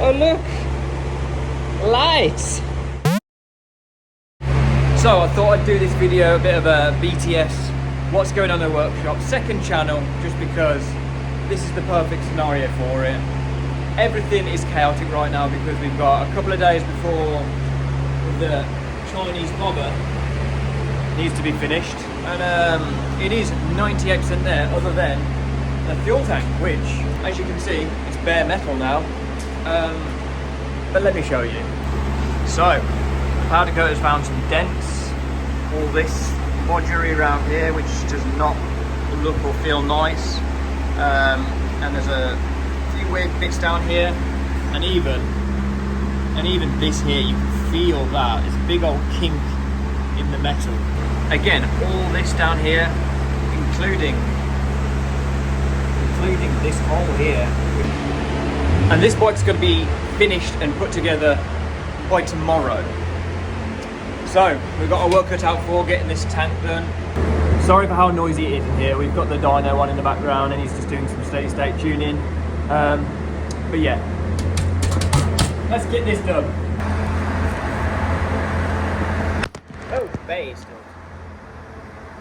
Oh look, lights. So I thought I'd do this video a bit of a BTS, what's going on in the workshop, second channel, just because this is the perfect scenario for it. Everything is chaotic right now because we've got a couple of days before the Chinese bobber needs to be finished, and it is 98% there, other than the fuel tank, which, as you can see, it's bare metal now. But let me show you. So, the powder coat has found some dents, all this bodgery around here, which does not look or feel nice. And there's a few weird bits down here, and even this here, you can feel that it's a big old kink in the metal. Again, all this down here, including this hole here. And this bike's going to be finished and put together by tomorrow. So we've got our work cut out for getting this tank done. Sorry for how noisy it is in here. We've got the dyno on in the background and he's just doing some steady state tuning. But yeah, let's get this done. Oh, base.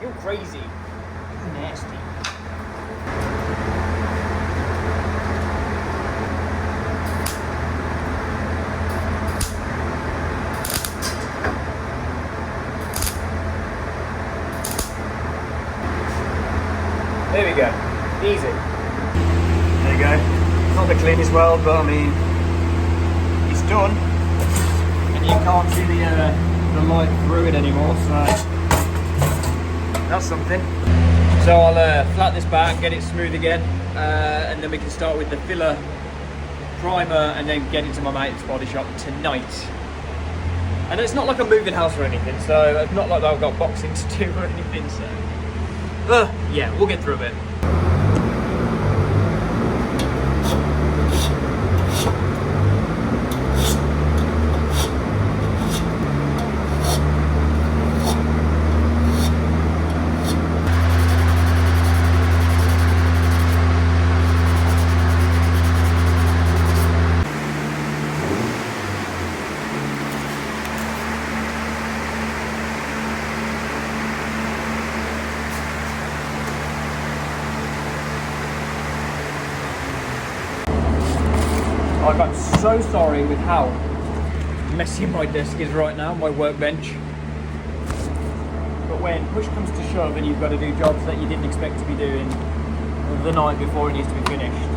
You're crazy. You're nasty. There we go. Easy. There you go. Not the cleanest weld, but I mean, it's done. And you can't see the light through it anymore, so that's something. So I'll flat this back, get it smooth again, and then we can start with the filler primer and then get it to my mate's body shop tonight. And it's not like a moving house or anything, so it's not like I've got boxing to do or anything, so yeah, we'll get through it. Like, I'm so sorry with how messy my desk is right now, my workbench. But when push comes to shove and you've got to do jobs that you didn't expect to be doing the night before it needs to be finished,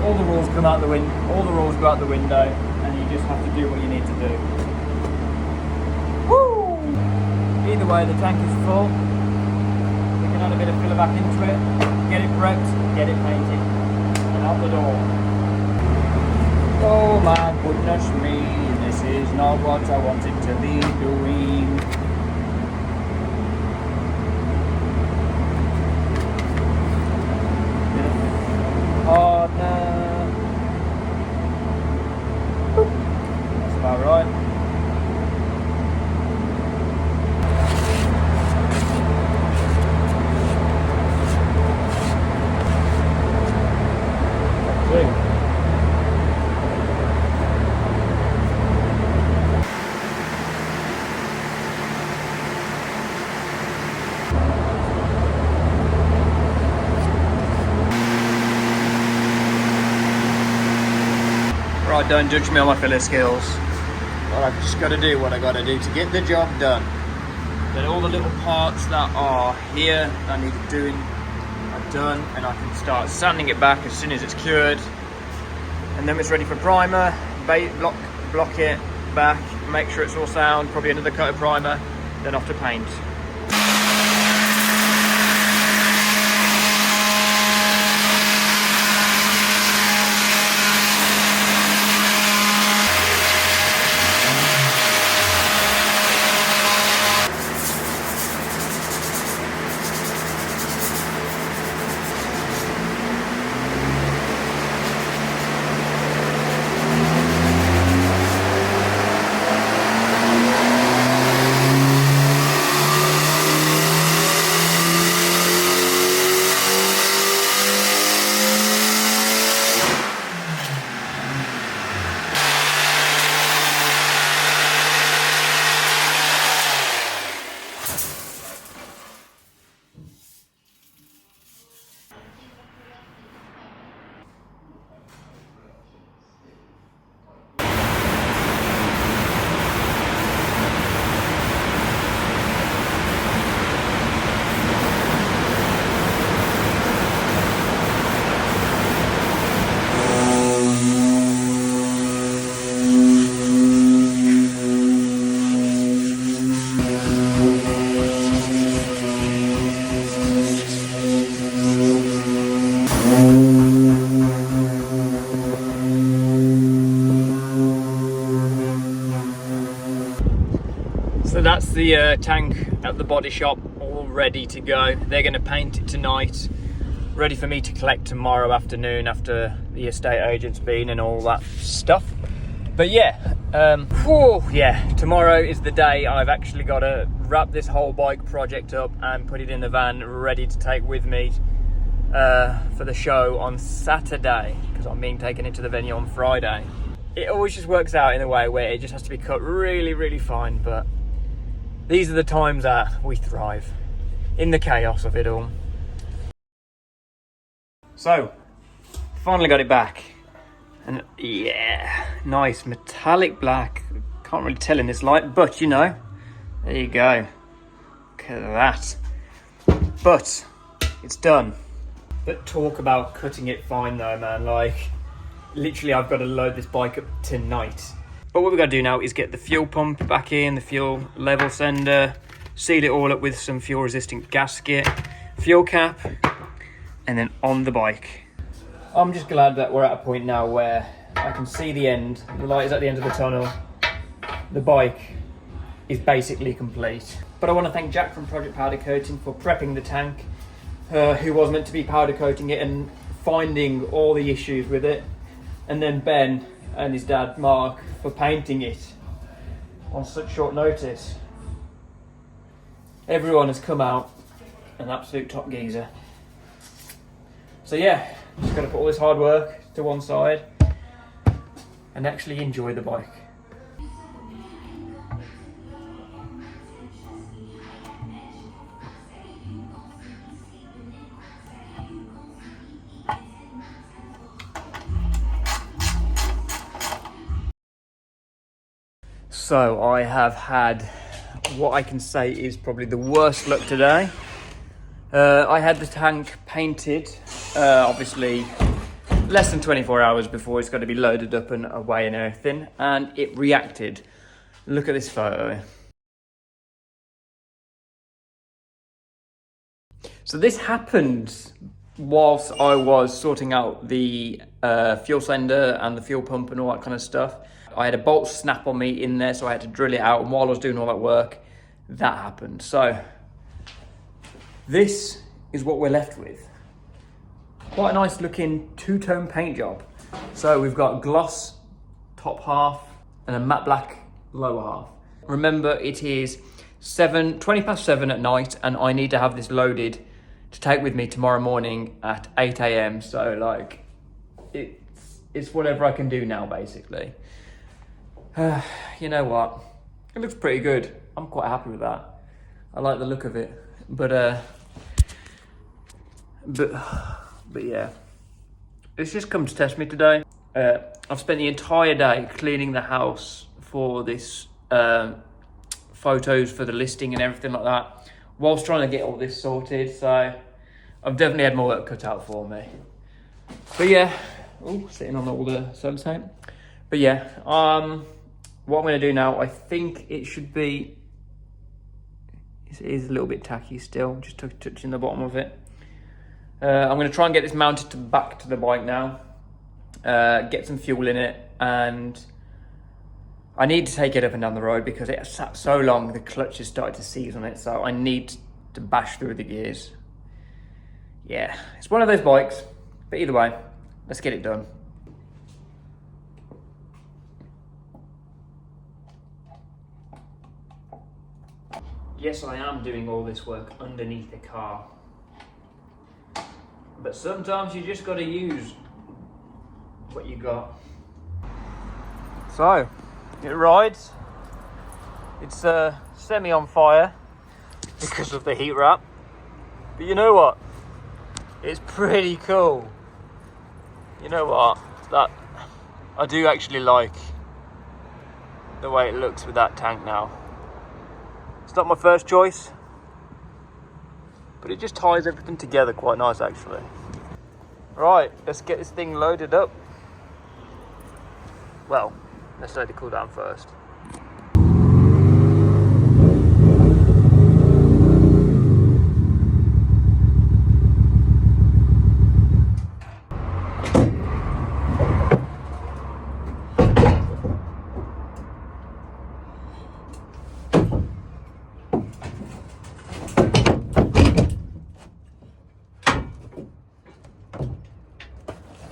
all the rules come out the window, all the rules go out the window, and you just have to do what you need to do. Woo! Either way, the tank is full. We can add a bit of filler back into it, get it prepped, get it painted. Out the door. Oh my goodness me, this is not what I wanted to be doing. Partner. That's about right. Right, don't judge me on my filler skills. Well, I've just got to do what I got to do to get the job done. Then all the little parts that are here that need doing are done, and I can start sanding it back as soon as it's cured. And then it's ready for primer, block it back, make sure it's all sound, probably another coat of primer, then off to paint. that's the tank at the body shop, all ready to go. They're going to paint it tonight, ready for me to collect tomorrow afternoon after the estate agent's been and all that stuff. But yeah, tomorrow is the day I've actually got to wrap this whole bike project up and put it in the van ready to take with me for the show on Saturday, because I'm being taken into the venue on Friday. It always just works out in a way where it just has to be cut really, really fine, but these are the times that we thrive in the chaos of it all. So, finally got it back. And yeah, nice metallic black. Can't really tell in this light, but you know, there you go. Look at that. But it's done. But talk about cutting it fine though, man. Like, literally I've got to load this bike up tonight. But what we've got to do now is get the fuel pump back in, the fuel level sender, seal it all up with some fuel resistant gasket, fuel cap, and then on the bike. I'm just glad that we're at a point now where I can see the end. The light is at the end of the tunnel. The bike is basically complete. But I want to thank Jack from Project Powder Coating for prepping the tank, who was meant to be powder coating it and finding all the issues with it. And then Ben and his dad, Mark, for painting it on such short notice. Everyone has come out an absolute top geezer. So yeah, just got to put all this hard work to one side and actually enjoy the bike. So I have had what I can say is probably the worst luck today. I had the tank painted, obviously less than 24 hours before it's got to be loaded up and away and everything, and it reacted. Look at this photo. So this happened whilst I was sorting out the fuel sender and the fuel pump and all that kind of stuff. I had a bolt snap on me in there, so I had to drill it out, and while I was doing all that work, that happened. So this is what we're left with. Quite a nice looking two-tone paint job. So we've got gloss top half and a matte black lower half. Remember, it is 20 past 7 at night, and I need to have this loaded to take with me tomorrow morning at 8 AM. So like, it's whatever I can do now, basically. You know what? It looks pretty good. I'm quite happy with that. I like the look of it. But yeah, it's just come to test me today. I've spent the entire day cleaning the house for this photos for the listing and everything like that, whilst trying to get all this sorted. So I've definitely had more work cut out for me. But yeah, sitting on all the sellotape. But yeah, what I'm going to do now, I think it should be, it is a little bit tacky still, just touching the bottom of it. I'm going to try and get this mounted back to the bike now, get some fuel in it, and I need to take it up and down the road because it sat so long, the clutch has started to seize on it, so I need to bash through the gears. Yeah, it's one of those bikes, but either way, let's get it done. Yes, I am doing all this work underneath the car. But sometimes you just got to use what you got. So, it rides. It's semi on fire because of the heat wrap. But you know what? It's pretty cool. You know what? That I do actually like the way it looks with that tank now. It's not my first choice, but it just ties everything together quite nice actually. Right, let's get this thing loaded up. Well, let's let it cool down first.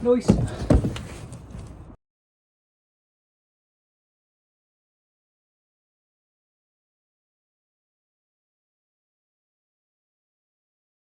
Nice.